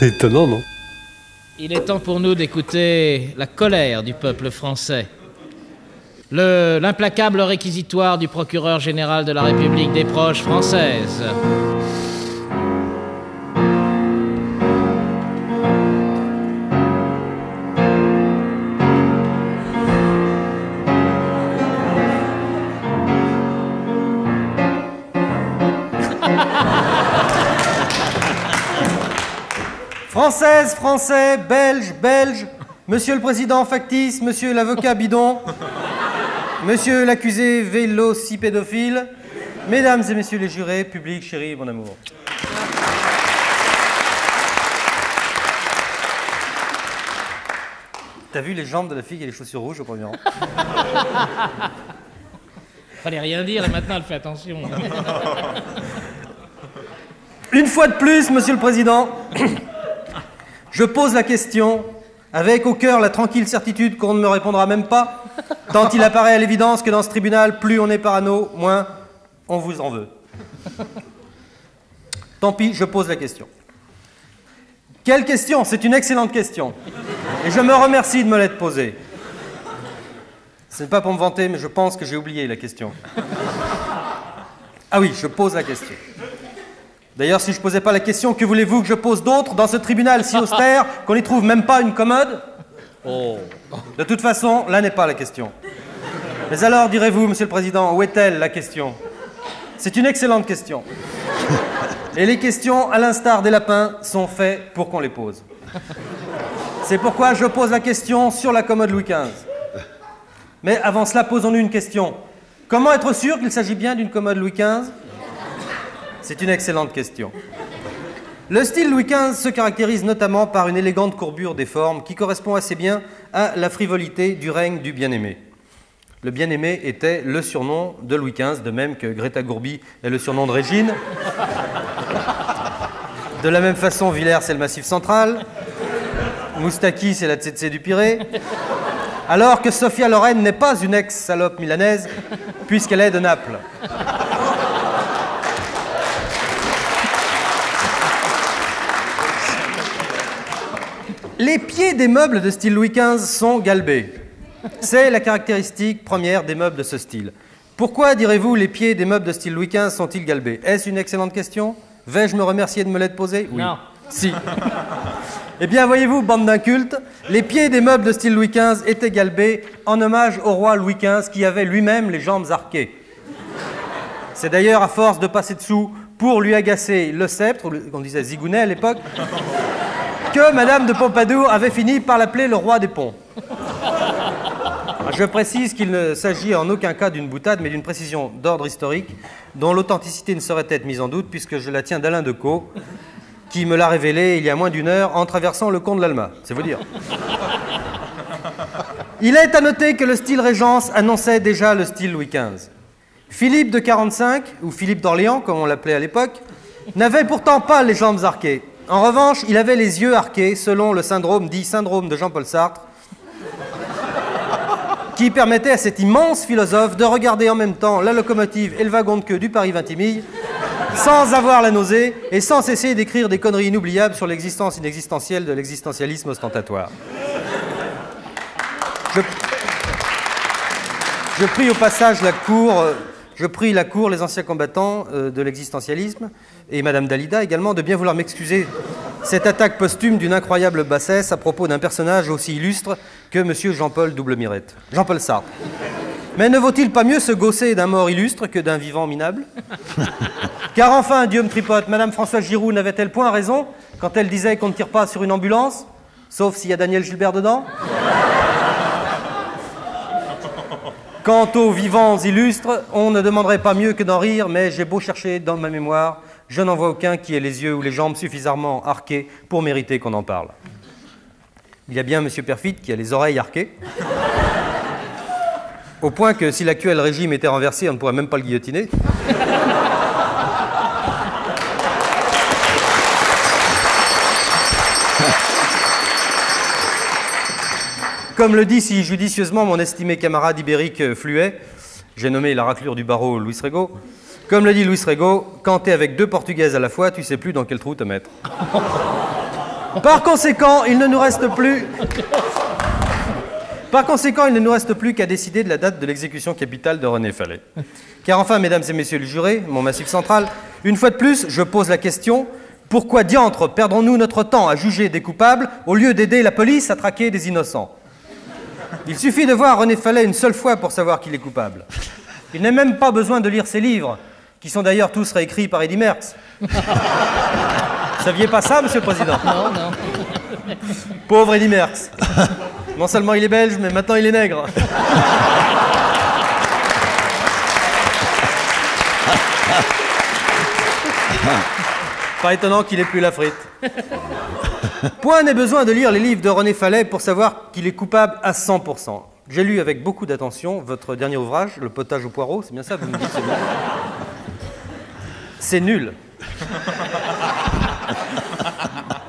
C'est étonnant, non? Il est temps pour nous d'écouter la colère du peuple français. L'implacable réquisitoire du procureur général de la République des Proches françaises. Françaises, Français, Belges, Belges, Monsieur le Président factice, Monsieur l'avocat bidon, Monsieur l'accusé vélocipédophile, Mesdames et Messieurs les jurés, public, chéri, mon amour. T'as vu les jambes de la fille qui a les chaussures rouges au premier rang? Fallait rien dire et maintenant elle fait attention. Une fois de plus, Monsieur le Président, je pose la question avec au cœur la tranquille certitude qu'on ne me répondra même pas, tant il apparaît à l'évidence que dans ce tribunal, plus on est parano, moins on vous en veut. Tant pis, je pose la question. Quelle question? C'est une excellente question. Et je me remercie de me l'être posée. Ce n'est pas pour me vanter, mais je pense que j'ai oublié la question. Ah oui, je pose la question. D'ailleurs, si je ne posais pas la question, que voulez-vous que je pose d'autre dans ce tribunal si austère qu'on n'y trouve même pas une commode? Oh. De toute façon, là n'est pas la question. Mais alors, direz-vous, Monsieur le Président, où est-elle la question? C'est une excellente question. Et les questions, à l'instar des lapins, sont faites pour qu'on les pose. C'est pourquoi je pose la question sur la commode Louis XV. Mais avant cela, posons-nous une question. Comment être sûr qu'il s'agit bien d'une commode Louis XV? C'est une excellente question. Le style Louis XV se caractérise notamment par une élégante courbure des formes qui correspond assez bien à la frivolité du règne du bien-aimé. Le bien-aimé était le surnom de Louis XV, de même que Greta Gourbi est le surnom de Régine. De la même façon, Villers, c'est le Massif central. Moustaki, c'est la Tsetse du Pirée. Alors que Sophia Loren n'est pas une ex-salope milanaise, puisqu'elle est de Naples. Les pieds des meubles de style Louis XV sont galbés. C'est la caractéristique première des meubles de ce style. Pourquoi, direz-vous, les pieds des meubles de style Louis XV sont-ils galbés? Est-ce une excellente question? Vais-je me remercier de me l'être posée? Oui. Non. Si. Eh bien, voyez-vous, bande d'incultes, les pieds des meubles de style Louis XV étaient galbés en hommage au roi Louis XV qui avait lui-même les jambes arquées. C'est d'ailleurs à force de passer dessous pour lui agacer le sceptre, on disait zigounet à l'époque, que Madame de Pompadour avait fini par l'appeler le roi des ponts. Je précise qu'il ne s'agit en aucun cas d'une boutade, mais d'une précision d'ordre historique, dont l'authenticité ne saurait être mise en doute, puisque je la tiens d'Alain Decaux, qui me l'a révélé il y a moins d'une heure en traversant le pont de l'Alma. C'est vous dire. Il est à noter que le style Régence annonçait déjà le style Louis XV. Philippe de 45, ou Philippe d'Orléans, comme on l'appelait à l'époque, n'avait pourtant pas les jambes arquées. En revanche, il avait les yeux arqués, selon le syndrome dit syndrome de Jean-Paul Sartre, qui permettait à cet immense philosophe de regarder en même temps la locomotive et le wagon de queue du Paris-Vintimille, sans avoir la nausée et sans cesser d'écrire des conneries inoubliables sur l'existence inexistentielle de l'existentialisme ostentatoire. Je prie au passage la cour... Je prie la cour, les anciens combattants de l'existentialisme, et Madame Dalida également, de bien vouloir m'excuser cette attaque posthume d'une incroyable bassesse à propos d'un personnage aussi illustre que Monsieur Jean-Paul Double Mirette. Jean-Paul Sartre. Mais ne vaut-il pas mieux se gausser d'un mort illustre que d'un vivant minable? Car enfin, Dieu me tripote, Madame Françoise Giroud n'avait-elle point raison quand elle disait qu'on ne tire pas sur une ambulance, sauf s'il y a Daniel Gilbert dedans? Quant aux vivants illustres, on ne demanderait pas mieux que d'en rire, mais j'ai beau chercher dans ma mémoire, je n'en vois aucun qui ait les yeux ou les jambes suffisamment arqués pour mériter qu'on en parle. Il y a bien M. Perfit qui a les oreilles arquées, au point que si l'actuel régime était renversé, on ne pourrait même pas le guillotiner. Comme le dit si judicieusement mon estimé camarade ibérique Fluet, j'ai nommé la raclure du barreau Louis Rego, comme le dit Louis Rego, quand t'es avec deux portugaises à la fois, tu sais plus dans quel trou te mettre. Par conséquent, il ne nous reste plus... Par conséquent, il ne nous reste plus qu'à décider de la date de l'exécution capitale de René Fallet. Car enfin, mesdames et messieurs les jurés, mon massif central, une fois de plus, je pose la question, pourquoi diantre perdrons-nous notre temps à juger des coupables au lieu d'aider la police à traquer des innocents? Il suffit de voir René Fallet une seule fois pour savoir qu'il est coupable. Il n'a même pas besoin de lire ses livres, qui sont d'ailleurs tous réécrits par Eddy Merckx. Vous saviez pas ça, monsieur le président? Non, non. Pauvre Eddy Merckx. Non seulement il est belge, mais maintenant il est nègre. Pas étonnant qu'il ait plus la frite. Point n'est besoin de lire les livres de René Fallet pour savoir qu'il est coupable à 100%. J'ai lu avec beaucoup d'attention votre dernier ouvrage, Le potage au poireau, c'est bien ça, vous me dites, c'est bien. C'est nul.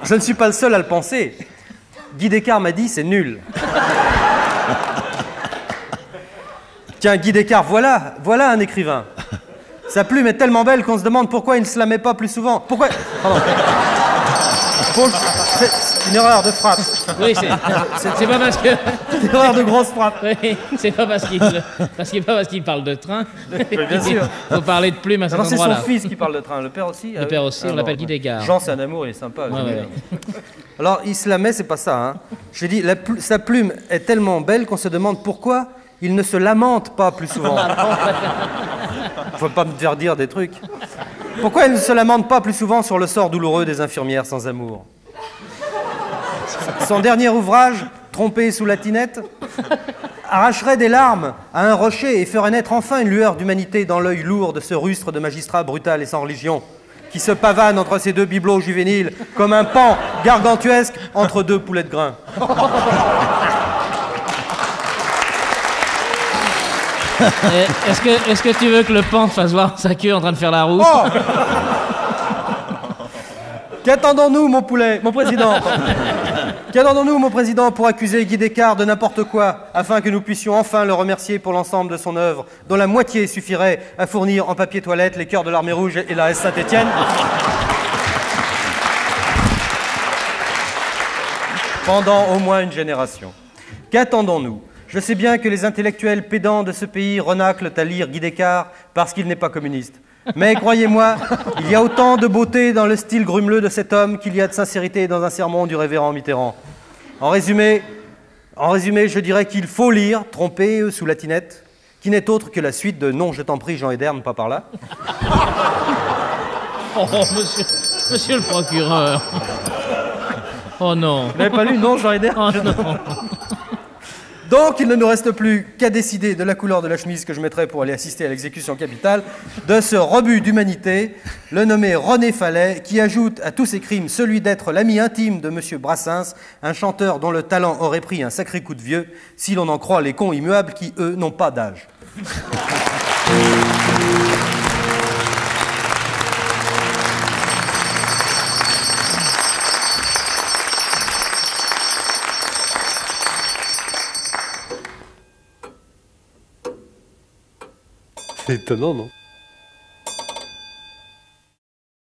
Je ne suis pas le seul à le penser. Guy Descartes m'a dit, c'est nul. Tiens, Guy Descartes, voilà un écrivain. Sa plume est tellement belle qu'on se demande pourquoi il ne se la met pas plus souvent. Pourquoi... Pardon. C'est une erreur de frappe. Oui, c'est pas parce que... Une erreur de grosse frappe. Oui, c'est pas parce qu'il parle de train. Oui, bien sûr. Il faut parler de plume à cet endroit-là. Non, c'est son fils qui parle de train. Le père aussi. Le père aussi, on l'appelle Guy Descartes. Jean, c'est un amour, il est sympa. Ouais. Alors, il se la met, c'est pas ça. Hein. Je dis, sa plume est tellement belle qu'on se demande pourquoi il ne se lamente pas plus souvent. Faut pas me faire dire des trucs. Pourquoi il ne se lamente pas plus souvent sur le sort douloureux des infirmières sans amour? Son dernier ouvrage, Trompé sous la tinette, arracherait des larmes à un rocher et ferait naître enfin une lueur d'humanité dans l'œil lourd de ce rustre de magistrat brutal et sans religion, qui se pavane entre ces deux bibelots juvéniles comme un pan gargantuesque entre deux poulets de grain. Est-ce que tu veux que le pan fasse voir sa queue en train de faire la roue? Oh. Qu'attendons-nous, mon président? Qu'attendons-nous, mon président, pour accuser Guy Descartes de n'importe quoi, afin que nous puissions enfin le remercier pour l'ensemble de son œuvre, dont la moitié suffirait à fournir en papier toilette les cœurs de l'Armée Rouge et la S Saint-Étienne? Pendant au moins une génération. Qu'attendons-nous? Je sais bien que les intellectuels pédants de ce pays renaclent à lire Guy Descartes parce qu'il n'est pas communiste. Mais croyez-moi, il y a autant de beauté dans le style grumeleux de cet homme qu'il y a de sincérité dans un sermon du révérend Mitterrand. En résumé, je dirais qu'il faut lire Trompé sous la tinette, qui n'est autre que la suite de Non, je t'en prie, Jean Ederne, pas par là. Oh, monsieur le procureur. Oh non. Vous n'avez pas lu Non, Jean Ederne? Oh non. Donc, il ne nous reste plus qu'à décider de la couleur de la chemise que je mettrai pour aller assister à l'exécution capitale de ce rebut d'humanité, le nommé René Fallet, qui ajoute à tous ses crimes celui d'être l'ami intime de M. Brassens, un chanteur dont le talent aurait pris un sacré coup de vieux, si l'on en croit les cons immuables qui, eux, n'ont pas d'âge. C'est étonnant, non?